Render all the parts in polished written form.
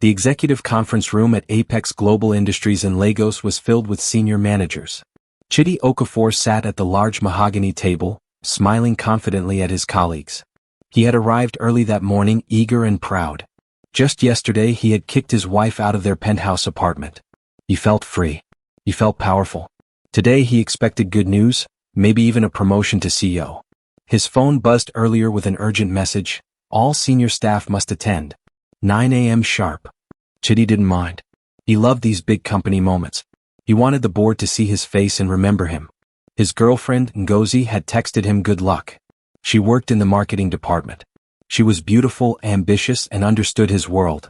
The executive conference room at Apex Global Industries in Lagos was filled with senior managers. Chidi Okafor sat at the large mahogany table, smiling confidently at his colleagues. He had arrived early that morning, eager and proud. Just yesterday he had kicked his wife out of their penthouse apartment. He felt free. He felt powerful. Today he expected good news, maybe even a promotion to CEO. His phone buzzed earlier with an urgent message: all senior staff must attend. 9 a.m. sharp. Chidi didn't mind. He loved these big company moments. He wanted the board to see his face and remember him. His girlfriend, Ngozi, had texted him good luck. She worked in the marketing department. She was beautiful, ambitious, and understood his world.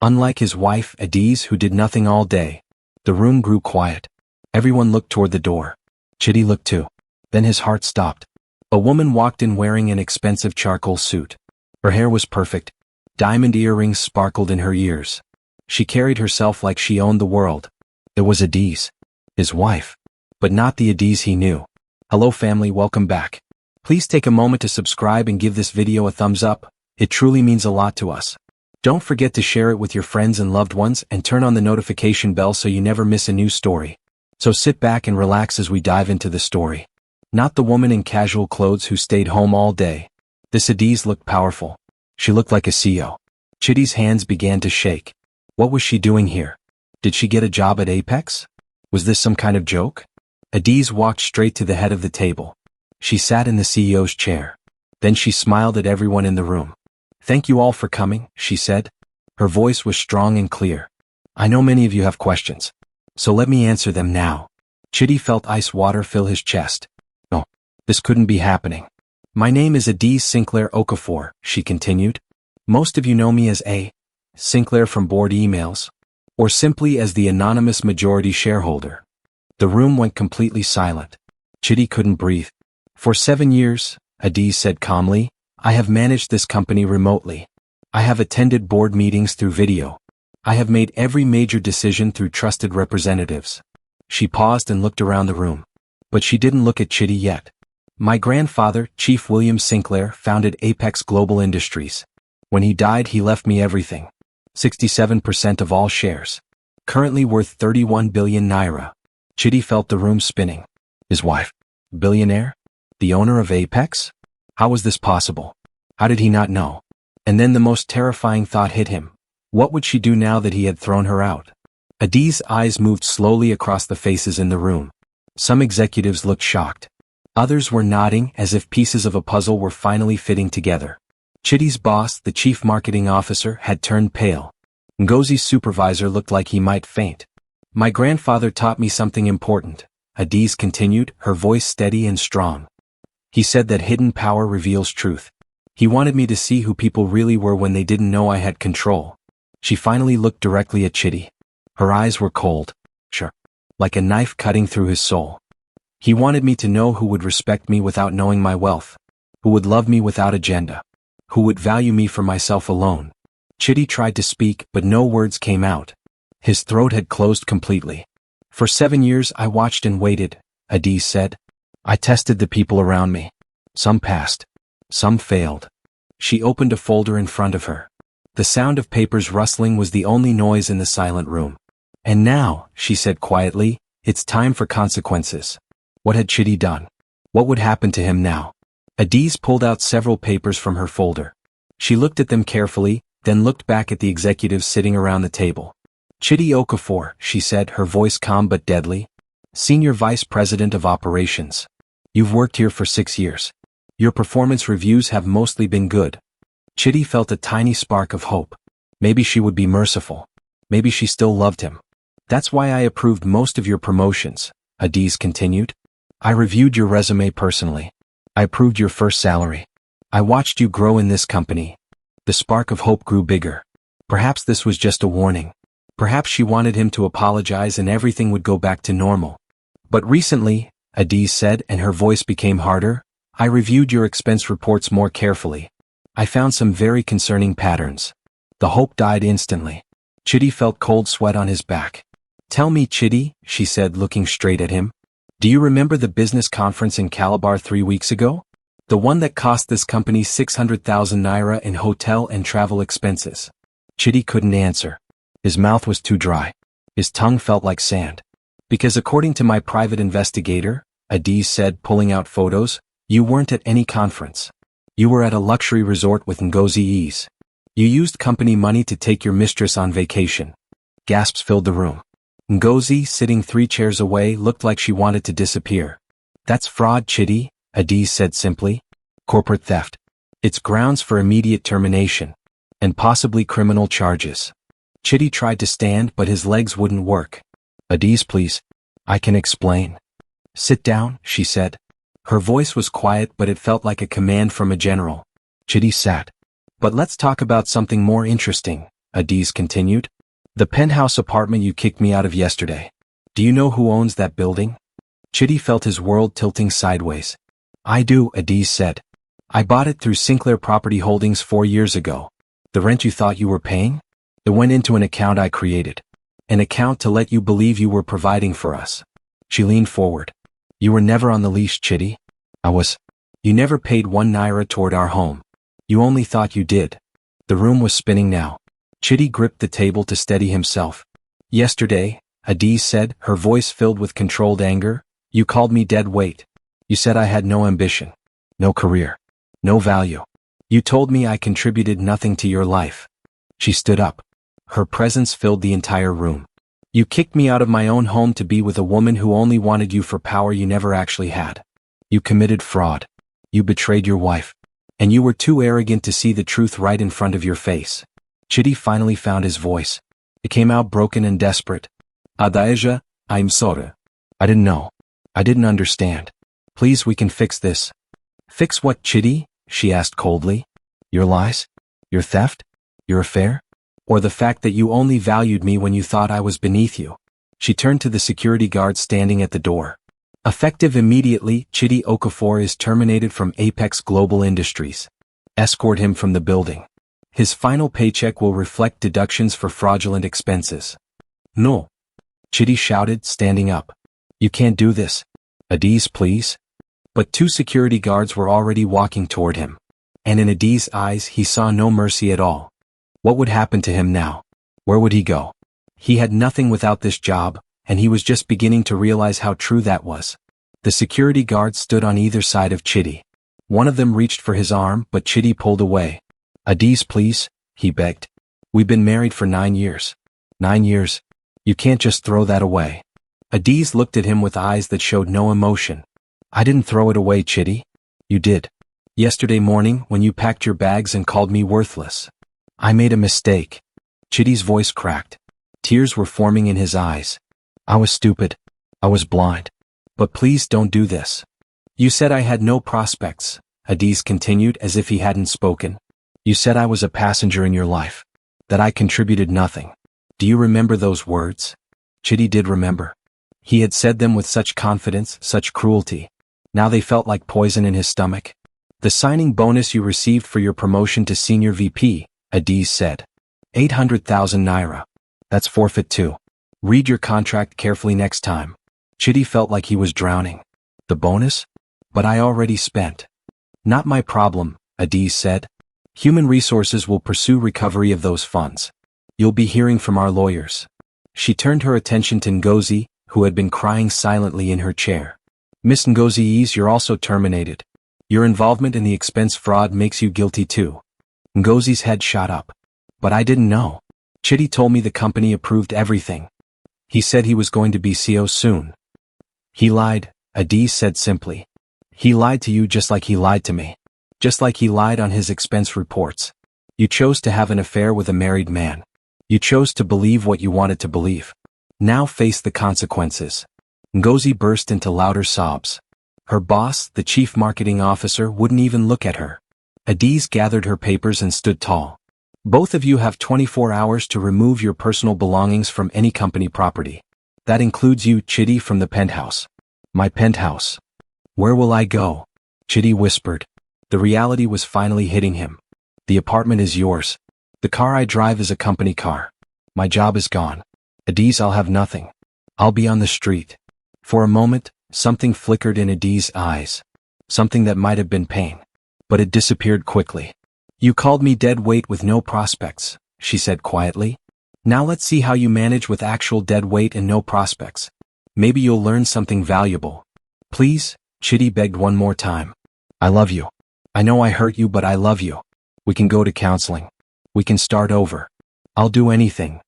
Unlike his wife, Adaeze, who did nothing all day. The room grew quiet. Everyone looked toward the door. Chidi looked too. Then his heart stopped. A woman walked in wearing an expensive charcoal suit. Her hair was perfect. Diamond earrings sparkled in her ears. She carried herself like she owned the world. It was Adaeze, his wife, but not the Adaeze he knew. Hello family, welcome back. Please take a moment to subscribe and give this video a thumbs up. It truly means a lot to us. Don't forget to share it with your friends and loved ones and turn on the notification bell so you never miss a new story. So sit back and relax as we dive into the story. Not the woman in casual clothes who stayed home all day. This Adaeze looked powerful. She looked like a CEO. Chidi's hands began to shake. What was she doing here? Did she get a job at Apex? Was this some kind of joke? Adaeze walked straight to the head of the table. She sat in the CEO's chair. Then she smiled at everyone in the room. Thank you all for coming, she said. Her voice was strong and clear. I know many of you have questions, so let me answer them now. Chidi felt ice water fill his chest. No, this couldn't be happening. My name is Adaeze Sinclair Okafor, she continued. Most of you know me as A. Sinclair from board emails, or simply as the anonymous majority shareholder. The room went completely silent. Chidi couldn't breathe. For 7 years, Adaeze said calmly, I have managed this company remotely. I have attended board meetings through video. I have made every major decision through trusted representatives. She paused and looked around the room. But she didn't look at Chidi yet. My grandfather, Chief William Sinclair, founded Apex Global Industries. When he died, he left me everything. 67% of all shares. Currently worth 31 billion naira. Chidi felt the room spinning. His wife, Billionaire? The owner of Apex? How was this possible? How did he not know? And then the most terrifying thought hit him. What would she do now that he had thrown her out? Adaeze's eyes moved slowly across the faces in the room. Some executives looked shocked. Others were nodding as if pieces of a puzzle were finally fitting together. Chidi's boss, the chief marketing officer, had turned pale. Ngozi's supervisor looked like he might faint. My grandfather taught me something important, Adaeze continued, her voice steady and strong. He said that hidden power reveals truth. He wanted me to see who people really were when they didn't know I had control. She finally looked directly at Chidi. Her eyes were cold, sharp, like a knife cutting through his soul. He wanted me to know who would respect me without knowing my wealth, who would love me without agenda, who would value me for myself alone. Chidi tried to speak, but no words came out. His throat had closed completely. For 7 years I watched and waited, Adaeze said. I tested the people around me. Some passed. Some failed. She opened a folder in front of her. The sound of papers rustling was the only noise in the silent room. And now, she said quietly, it's time for consequences. What had Chidi done? What would happen to him now? Adaeze pulled out several papers from her folder. She looked at them carefully, then looked back at the executives sitting around the table. Chidi Okafor, she said, her voice calm but deadly. Senior Vice President of Operations. You've worked here for 6 years. Your performance reviews have mostly been good. Chidi felt a tiny spark of hope. Maybe she would be merciful. Maybe she still loved him. That's why I approved most of your promotions, Adaeze continued. I reviewed your resume personally. I approved your first salary. I watched you grow in this company. The spark of hope grew bigger. Perhaps this was just a warning. Perhaps she wanted him to apologize and everything would go back to normal. But recently, Adaeze said, and her voice became harder, I reviewed your expense reports more carefully. I found some very concerning patterns. The hope died instantly. Chidi felt cold sweat on his back. Tell me, Chidi, she said, looking straight at him. Do you remember the business conference in Calabar 3 weeks ago? The one that cost this company 600,000 naira in hotel and travel expenses. Chidi couldn't answer. His mouth was too dry. His tongue felt like sand. Because according to my private investigator, Adaeze said, pulling out photos, you weren't at any conference. You were at a luxury resort with Ngozi's. You used company money to take your mistress on vacation. Gasps filled the room. Ngozi, sitting 3 chairs away, looked like she wanted to disappear. That's fraud, Chidi, Adaeze said simply. Corporate theft. It's grounds for immediate termination. And possibly criminal charges. Chidi tried to stand, but his legs wouldn't work. Adaeze, please. I can explain. Sit down, she said. Her voice was quiet, but it felt like a command from a general. Chidi sat. But let's talk about something more interesting, Adaeze continued. The penthouse apartment you kicked me out of yesterday. Do you know who owns that building? Chidi felt his world tilting sideways. I do, Adaeze said. I bought it through Sinclair Property Holdings 4 years ago. The rent you thought you were paying? It went into an account I created. An account to let you believe you were providing for us. She leaned forward. You were never on the leash, Chidi. I was. You never paid 1 naira toward our home. You only thought you did. The room was spinning now. Chidi gripped the table to steady himself. Yesterday, Adaeze said, her voice filled with controlled anger, you called me dead weight. You said I had no ambition. No career. No value. You told me I contributed nothing to your life. She stood up. Her presence filled the entire room. You kicked me out of my own home to be with a woman who only wanted you for power you never actually had. You committed fraud. You betrayed your wife. And you were too arrogant to see the truth right in front of your face. Chidi finally found his voice. It came out broken and desperate. Adaeze, I'm sorry. I didn't know. I didn't understand. Please, we can fix this. Fix what, Chidi? She asked coldly. Your lies? Your theft? Your affair? Or the fact that you only valued me when you thought I was beneath you? She turned to the security guard standing at the door. Effective immediately, Chidi Okafor is terminated from Apex Global Industries. Escort him from the building. His final paycheck will reflect deductions for fraudulent expenses. No. Chidi shouted, standing up. You can't do this. Adaeze, please. But 2 security guards were already walking toward him. And in Adaeze's eyes he saw no mercy at all. What would happen to him now? Where would he go? He had nothing without this job, and he was just beginning to realize how true that was. The security guards stood on either side of Chidi. One of them reached for his arm, but Chidi pulled away. Adaeze, please, he begged. We've been married for 9 years. 9 years. You can't just throw that away. Adaeze looked at him with eyes that showed no emotion. I didn't throw it away, Chidi. You did. Yesterday morning, when you packed your bags and called me worthless. I made a mistake. Chidi's voice cracked. Tears were forming in his eyes. I was stupid. I was blind. But please don't do this. You said I had no prospects, Adaeze continued as if he hadn't spoken. You said I was a passenger in your life. That I contributed nothing. Do you remember those words? Chidi did remember. He had said them with such confidence, such cruelty. Now they felt like poison in his stomach. The signing bonus you received for your promotion to senior VP, Adaeze said. 800,000 naira. That's forfeit too. Read your contract carefully next time. Chidi felt like he was drowning. The bonus? But I already spent. Not my problem, Adaeze said. Human Resources will pursue recovery of those funds. You'll be hearing from our lawyers. She turned her attention to Ngozi, who had been crying silently in her chair. Miss Ngozi's, you're also terminated. Your involvement in the expense fraud makes you guilty too. Ngozi's head shot up. But I didn't know. Chidi told me the company approved everything. He said he was going to be CEO soon. He lied, Adaeze said simply. He lied to you just like he lied to me. Just like he lied on his expense reports. You chose to have an affair with a married man. You chose to believe what you wanted to believe. Now face the consequences. Ngozi burst into louder sobs. Her boss, the chief marketing officer, wouldn't even look at her. Adaeze gathered her papers and stood tall. Both of you have 24 hours to remove your personal belongings from any company property. That includes you, Chidi, from the penthouse. My penthouse. Where will I go? Chidi whispered. The reality was finally hitting him. The apartment is yours. The car I drive is a company car. My job is gone. Adaeze, I'll have nothing. I'll be on the street. For a moment, something flickered in Adaeze's eyes. Something that might have been pain. But it disappeared quickly. You called me dead weight with no prospects, she said quietly. Now let's see how you manage with actual dead weight and no prospects. Maybe you'll learn something valuable. Please, Chidi begged one more time. I love you. I know I hurt you, but I love you. We can go to counseling. We can start over. I'll do anything.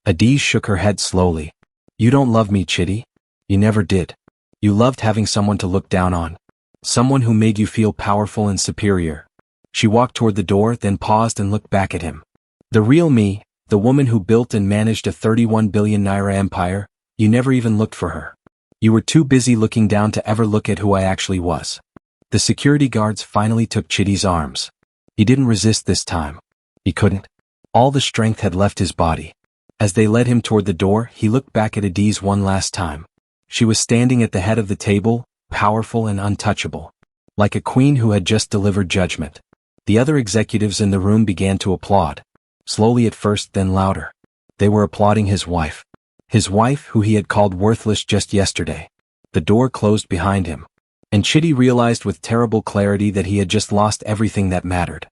Adaeze shook her head slowly. You don't love me, Chidi. You never did. You loved having someone to look down on. Someone who made you feel powerful and superior. She walked toward the door, then paused and looked back at him. The real me, the woman who built and managed a 31 billion naira empire, you never even looked for her. You were too busy looking down to ever look at who I actually was. The security guards finally took Chidi's arms. He didn't resist this time. He couldn't. All the strength had left his body. As they led him toward the door, he looked back at Adaeze one last time. She was standing at the head of the table, powerful and untouchable. Like a queen who had just delivered judgment. The other executives in the room began to applaud. Slowly at first, then louder. They were applauding his wife. His wife, who he had called worthless just yesterday. The door closed behind him. And Chidi realized with terrible clarity that he had just lost everything that mattered.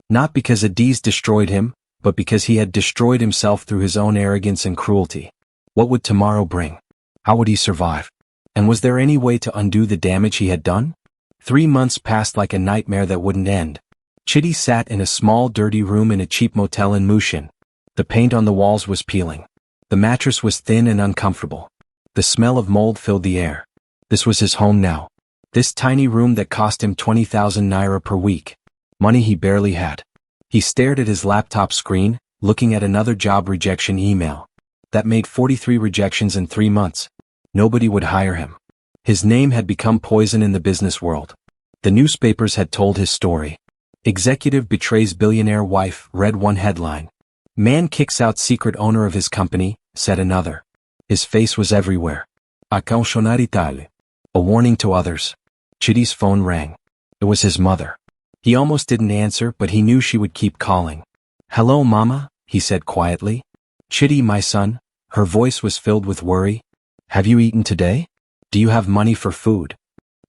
Not because Adaeze destroyed him, but because he had destroyed himself through his own arrogance and cruelty. What would tomorrow bring? How would he survive? And was there any way to undo the damage he had done? 3 months passed like a nightmare that wouldn't end. Chidi sat in a small dirty room in a cheap motel in Mushin. The paint on the walls was peeling. The mattress was thin and uncomfortable. The smell of mold filled the air. This was his home now. This tiny room that cost him 20,000 naira per week. Money he barely had. He stared at his laptop screen, looking at another job rejection email. That made 43 rejections in 3 months. Nobody would hire him. His name had become poison in the business world. The newspapers had told his story. Executive betrays billionaire wife, read one headline. Man kicks out secret owner of his company, said another. His face was everywhere. A cautionare tale. A warning to others. Chidi's phone rang. It was his mother. He almost didn't answer, but he knew she would keep calling. Hello, Mama, he said quietly. Chidi, my son. Her voice was filled with worry. Have you eaten today? Do you have money for food?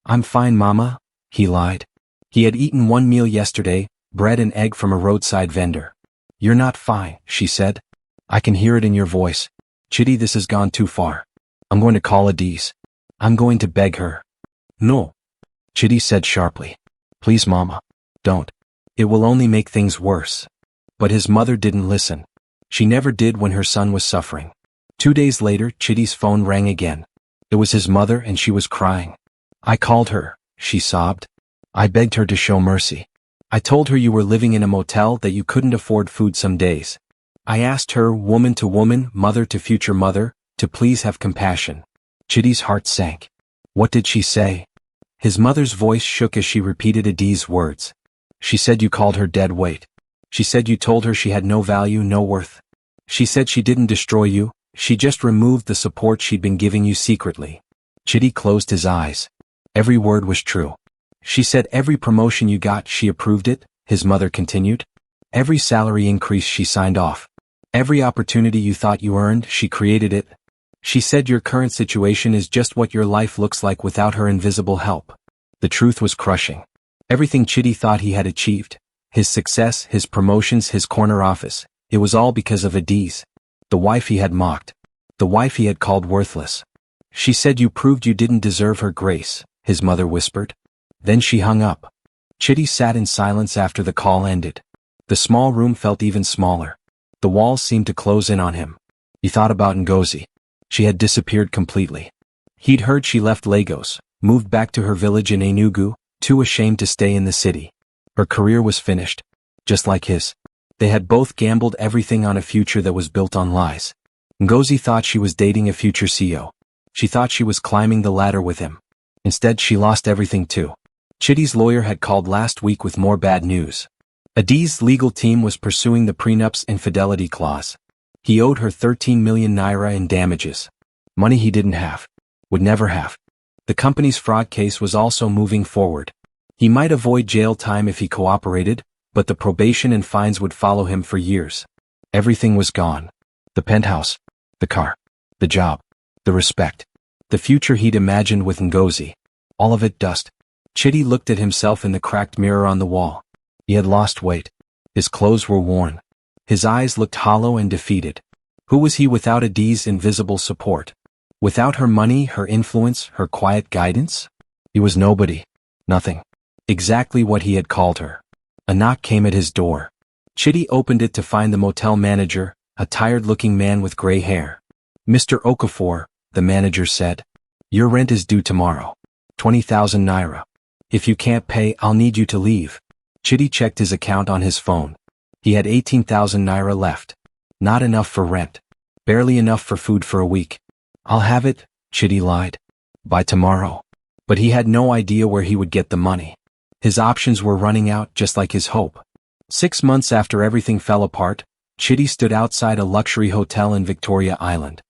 I'm fine, Mama, he lied. He had eaten one meal yesterday, bread and egg from a roadside vendor. You're not fine, she said. I can hear it in your voice. Chidi, this has gone too far. I'm going to call Adaeze. I'm going to beg her. No. Chidi said sharply. Please, Mama. Don't. It will only make things worse. But his mother didn't listen. She never did when her son was suffering. 2 days later, Chidi's phone rang again. It was his mother and she was crying. I called her, she sobbed. I begged her to show mercy. I told her you were living in a motel, that you couldn't afford food some days. I asked her, woman to woman, mother to future mother, to please have compassion. Chidi's heart sank. What did she say? His mother's voice shook as she repeated Adaeze's words. She said you called her dead weight. She said you told her she had no value, no worth. She said she didn't destroy you, she just removed the support she'd been giving you secretly. Chidi closed his eyes. Every word was true. She said every promotion you got, she approved it, his mother continued. Every salary increase she signed off. Every opportunity you thought you earned, she created it. She said your current situation is just what your life looks like without her invisible help. The truth was crushing. Everything Chidi thought he had achieved, his success, his promotions, his corner office, it was all because of Adaeze. The wife he had mocked. The wife he had called worthless. She said you proved you didn't deserve her grace, his mother whispered. Then she hung up. Chidi sat in silence after the call ended. The small room felt even smaller. The walls seemed to close in on him. He thought about Ngozi. She had disappeared completely. He'd heard she left Lagos, moved back to her village in Enugu, too ashamed to stay in the city. Her career was finished. Just like his. They had both gambled everything on a future that was built on lies. Ngozi thought she was dating a future CEO. She thought she was climbing the ladder with him. Instead, she lost everything too. Chidi's lawyer had called last week with more bad news. Adaeze's legal team was pursuing the prenup's infidelity clause. He owed her 13 million naira in damages. Money he didn't have. Would never have. The company's fraud case was also moving forward. He might avoid jail time if he cooperated, but the probation and fines would follow him for years. Everything was gone. The penthouse. The car. The job. The respect. The future he'd imagined with Ngozi. All of it dust. Chidi looked at himself in the cracked mirror on the wall. He had lost weight. His clothes were worn. His eyes looked hollow and defeated. Who was he without Adaeze's invisible support? Without her money, her influence, her quiet guidance? He was nobody. Nothing. Exactly what he had called her. A knock came at his door. Chidi opened it to find the motel manager, a tired-looking man with gray hair. "Mr. Okafor," the manager said. "Your rent is due tomorrow. 20,000 naira. If you can't pay, I'll need you to leave." Chidi checked his account on his phone. He had 18,000 naira left. Not enough for rent. Barely enough for food for a week. "I'll have it," Chidi lied. "By tomorrow." But he had no idea where he would get the money. His options were running out, just like his hope. 6 months after everything fell apart, Chidi stood outside a luxury hotel in Victoria Island.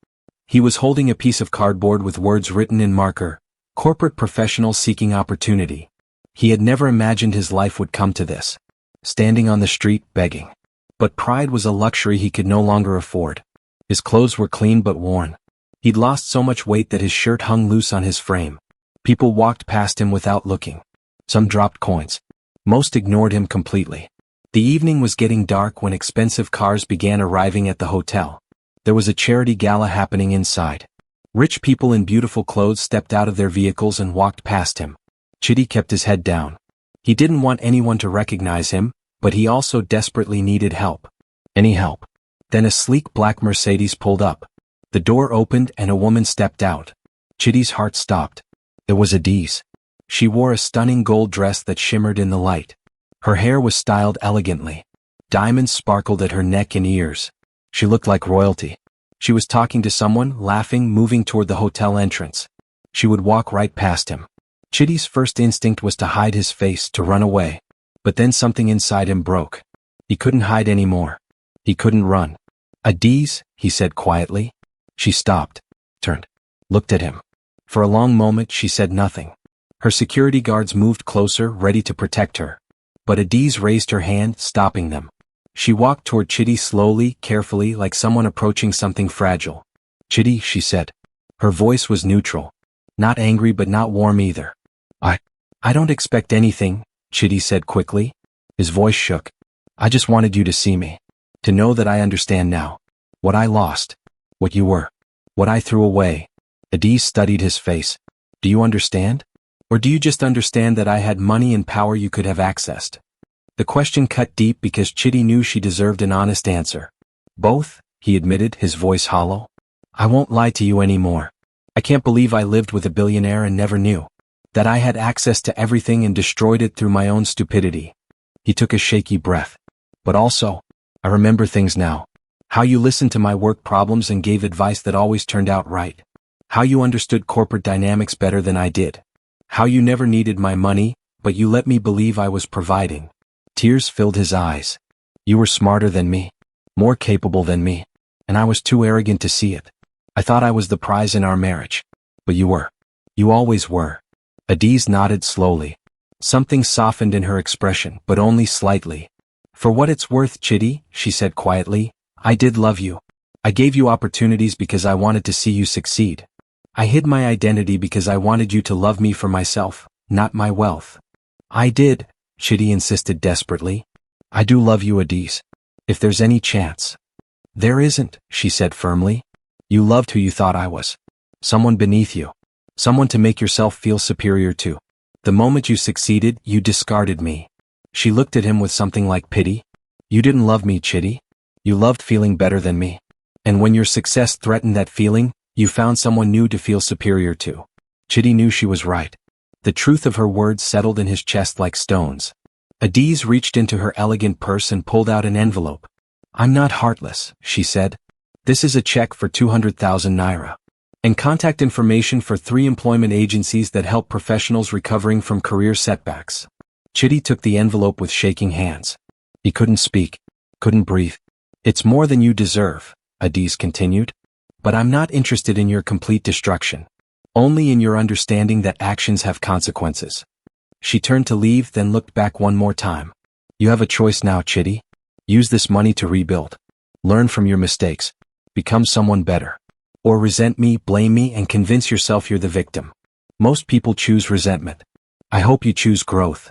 He was holding a piece of cardboard with words written in marker, "Corporate professional seeking opportunity." He had never imagined his life would come to this. Standing on the street, begging. But pride was a luxury he could no longer afford. His clothes were clean but worn. He'd lost so much weight that his shirt hung loose on his frame. People walked past him without looking. Some dropped coins. Most ignored him completely. The evening was getting dark when expensive cars began arriving at the hotel. There was a charity gala happening inside. Rich people in beautiful clothes stepped out of their vehicles and walked past him. Chidi kept his head down. He didn't want anyone to recognize him, but he also desperately needed help. Any help. Then a sleek black Mercedes pulled up. The door opened and a woman stepped out. Chidi's heart stopped. It was Adaeze. She wore a stunning gold dress that shimmered in the light. Her hair was styled elegantly. Diamonds sparkled at her neck and ears. She looked like royalty. She was talking to someone, laughing, moving toward the hotel entrance. She would walk right past him. Chidi's first instinct was to hide his face, to run away. But then something inside him broke. He couldn't hide anymore. He couldn't run. "Adaeze," he said quietly. She stopped, turned, looked at him. For a long moment she said nothing. Her security guards moved closer, ready to protect her. But Adaeze raised her hand, stopping them. She walked toward Chidi slowly, carefully, like someone approaching something fragile. "Chidi," she said. Her voice was neutral. Not angry but not warm either. I don't expect anything," Chidi said quickly. His voice shook. "I just wanted you to see me. To know that I understand now. What I lost. What you were. What I threw away." Adaeze studied his face. "Do you understand? Or do you just understand that I had money and power you could have accessed?" The question cut deep because Chidi knew she deserved an honest answer. "Both," he admitted, his voice hollow. "I won't lie to you anymore. I can't believe I lived with a billionaire and never knew. That I had access to everything and destroyed it through my own stupidity." He took a shaky breath. "But also, I remember things now. How you listened to my work problems and gave advice that always turned out right. How you understood corporate dynamics better than I did. How you never needed my money, but you let me believe I was providing." Tears filled his eyes. "You were smarter than me. More capable than me. And I was too arrogant to see it. I thought I was the prize in our marriage. But you were. You always were." Adaeze nodded slowly. Something softened in her expression, but only slightly. "For what it's worth, Chidi," she said quietly, "I did love you. I gave you opportunities because I wanted to see you succeed. I hid my identity because I wanted you to love me for myself, not my wealth." "I did," Chidi insisted desperately. "I do love you, Adaeze. If there's any chance." "There isn't," she said firmly. "You loved who you thought I was. Someone beneath you. Someone to make yourself feel superior to. The moment you succeeded, you discarded me." She looked at him with something like pity. "You didn't love me, Chidi. You loved feeling better than me. And when your success threatened that feeling, you found someone new to feel superior to." Chidi knew she was right. The truth of her words settled in his chest like stones. Adaeze reached into her elegant purse and pulled out an envelope. "I'm not heartless," she said. "This is a check for 200,000 naira. And contact information for 3 employment agencies that help professionals recovering from career setbacks." Chidi took the envelope with shaking hands. He couldn't speak, couldn't breathe. "It's more than you deserve," Adaeze continued. "But I'm not interested in your complete destruction. Only in your understanding that actions have consequences." She turned to leave, then looked back one more time. "You have a choice now, Chidi. Use this money to rebuild. Learn from your mistakes. Become someone better. Or resent me, blame me, and convince yourself you're the victim. Most people choose resentment. I hope you choose growth."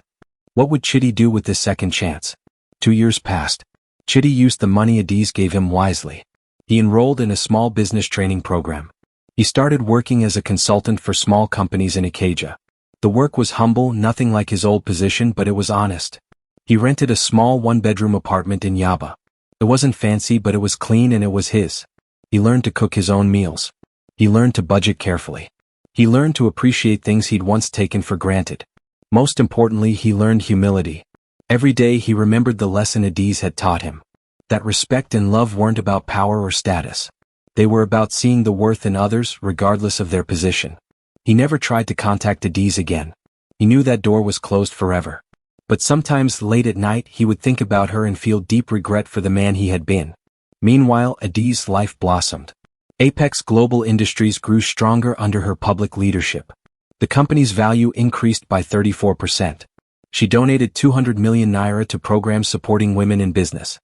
What would Chidi do with this second chance? 2 years passed. Chidi used the money Adaeze gave him wisely. He enrolled in a small business training program. He started working as a consultant for small companies in Ikeja. The work was humble, nothing like his old position, but it was honest. He rented a small one-bedroom apartment in Yaba. It wasn't fancy, but it was clean and it was his. He learned to cook his own meals. He learned to budget carefully. He learned to appreciate things he'd once taken for granted. Most importantly, he learned humility. Every day he remembered the lesson Adaeze had taught him. That respect and love weren't about power or status. They were about seeing the worth in others, regardless of their position. He never tried to contact Adaeze again. He knew that door was closed forever. But sometimes late at night he would think about her and feel deep regret for the man he had been. Meanwhile, Adaeze's life blossomed. Apex Global Industries grew stronger under her public leadership. The company's value increased by 34%. She donated 200 million naira to programs supporting women in business.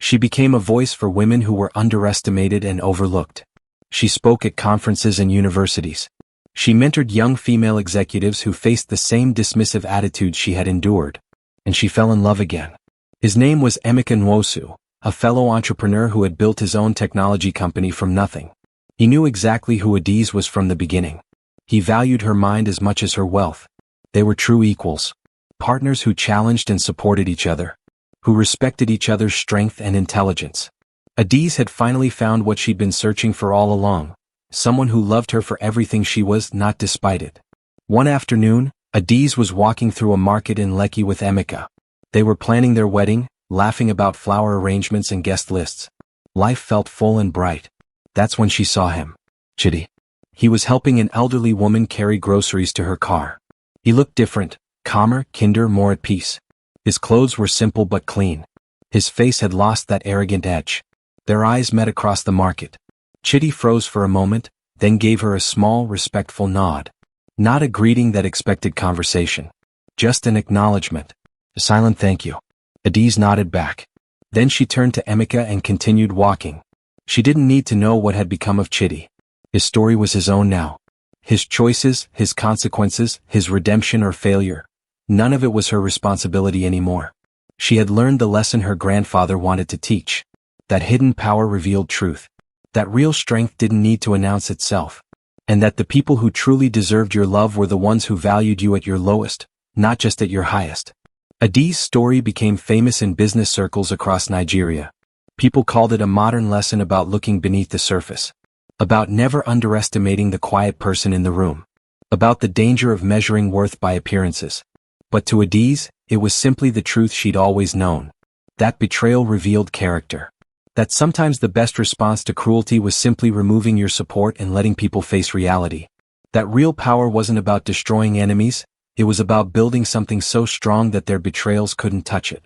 She became a voice for women who were underestimated and overlooked. She spoke at conferences and universities. She mentored young female executives who faced the same dismissive attitudes she had endured. And she fell in love again. His name was Emeka Nwosu, a fellow entrepreneur who had built his own technology company from nothing. He knew exactly who Adaeze was from the beginning. He valued her mind as much as her wealth. They were true equals. Partners who challenged and supported each other. Who respected each other's strength and intelligence. Adaeze had finally found what she'd been searching for all along. Someone who loved her for everything she was, not despite it. One afternoon, Adaeze was walking through a market in Lekki with Emeka. They were planning their wedding, laughing about flower arrangements and guest lists. Life felt full and bright. That's when she saw him. Chidi. He was helping an elderly woman carry groceries to her car. He looked different, calmer, kinder, more at peace. His clothes were simple but clean. His face had lost that arrogant edge. Their eyes met across the market. Chidi froze for a moment, then gave her a small, respectful nod. Not a greeting that expected conversation. Just an acknowledgement. A silent thank you. Adaeze nodded back. Then she turned to Emeka and continued walking. She didn't need to know what had become of Chidi. His story was his own now. His choices, his consequences, his redemption or failure. None of it was her responsibility anymore. She had learned the lesson her grandfather wanted to teach. That hidden power revealed truth. That real strength didn't need to announce itself. And that the people who truly deserved your love were the ones who valued you at your lowest, not just at your highest. Adaeze's story became famous in business circles across Nigeria. People called it a modern lesson about looking beneath the surface. About never underestimating the quiet person in the room. About the danger of measuring worth by appearances. But to Adaeze, it was simply the truth she'd always known. That betrayal revealed character. That sometimes the best response to cruelty was simply removing your support and letting people face reality. That real power wasn't about destroying enemies, it was about building something so strong that their betrayals couldn't touch it.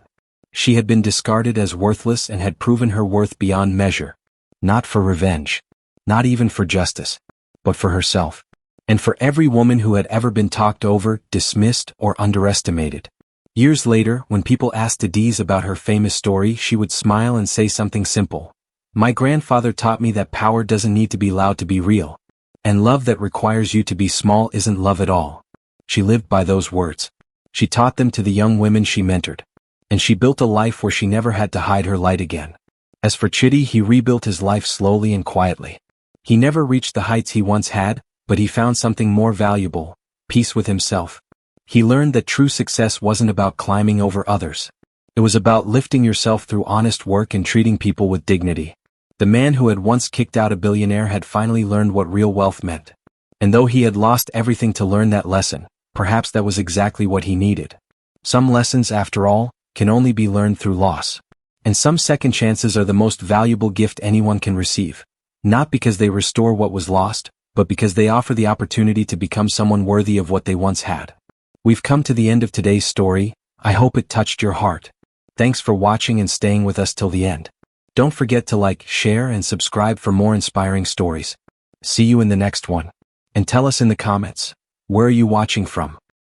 She had been discarded as worthless and had proven her worth beyond measure. Not for revenge. Not even for justice. But for herself. And for every woman who had ever been talked over, dismissed, or underestimated. Years later, when people asked Adaeze about her famous story, she would smile and say something simple. My grandfather taught me that power doesn't need to be loud to be real. And love that requires you to be small isn't love at all. She lived by those words. She taught them to the young women she mentored. And she built a life where she never had to hide her light again. As for Chidi, he rebuilt his life slowly and quietly. He never reached the heights he once had, but he found something more valuable, peace with himself. He learned that true success wasn't about climbing over others. It was about lifting yourself through honest work and treating people with dignity. The man who had once kicked out a billionaire had finally learned what real wealth meant. And though he had lost everything to learn that lesson, perhaps that was exactly what he needed. Some lessons, after all, can only be learned through loss. And some second chances are the most valuable gift anyone can receive. Not because they restore what was lost, but because they offer the opportunity to become someone worthy of what they once had. We've come to the end of today's story. I hope it touched your heart. Thanks for watching and staying with us till the end. Don't forget to like, share, and subscribe for more inspiring stories. See you in the next one. And tell us in the comments, where are you watching from?